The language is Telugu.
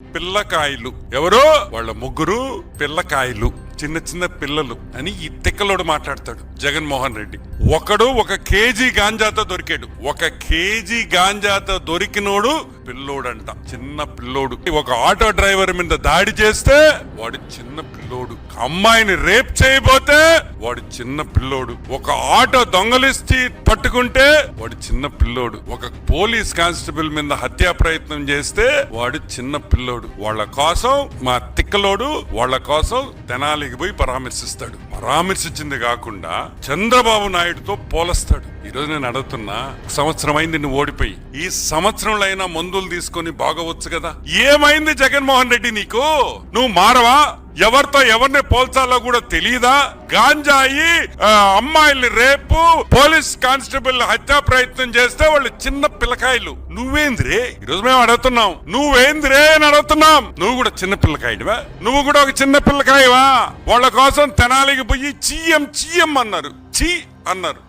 పిల్లకాయలు ఎవరో వాళ్ళ ముగ్గురు పిల్లకాయలు, చిన్న చిన్న పిల్లలు అని ఈ తిక్కలోడు మాట్లాడతాడు జగన్మోహన్ రెడ్డి. ఒకడు 1 కేజీ గాంజాతో దొరికాడు. 1 కేజీ గాంజాతో దొరికినోడు పిల్లోడంట, చిన్న పిల్లోడు. ఒక ఆటో డ్రైవర్ మీద దాడి చేస్తే వాడు చిన్న పిల్లోడు. అమ్మాయిని రేప్ చేయబోతే వాడు చిన్న పిల్లోడు. ఒక ఆటో దొంగలిస్తే పట్టుకుంటే వాడు చిన్న పిల్లోడు. ఒక పోలీస్ కానిస్టేబుల్ మీద హత్యా ప్రయత్నం చేస్తే వాడు చిన్న పిల్లోడు. వాళ్ళ కోసం మా తిక్కలోడు వాళ్ళ కోసం తెనాలికి పోయి పరామర్శిస్తాడు. పరామర్శించింది కాకుండా చంద్రబాబు నాయుడుతో పోలుస్తాడు. ఈ రోజు నేను అడుగుతున్నా, సంవత్సరం అయింది నువ్వు ఓడిపోయి, ఈ సంవత్సరంలో అయినా మందులు తీసుకొని బాగవచ్చు కదా. ఏమైంది జగన్మోహన్ రెడ్డి నీకు? నువ్వు మారవా? ఎవరితో ఎవరిని పోల్చాలో కూడా తెలియదా? గాంజాయి, అమ్మాయిల్ని రేపు, పోలీస్ కానిస్టేబుల్ హత్యా ప్రయత్నం చేస్తే వాళ్ళు చిన్న పిల్లకాయలు. నువ్వేంద్రే? ఈరోజు మేము అడుగుతున్నాం, నువ్వేంద్రే అని అడుగుతున్నాం. నువ్వు కూడా చిన్న పిల్లకాయడివా? నువ్వు కూడా ఒక చిన్న పిల్లకాయవా? వాళ్ళ కోసం తెనాలికి పోయి చీయం చీయం అన్నారు, చీ అన్నారు.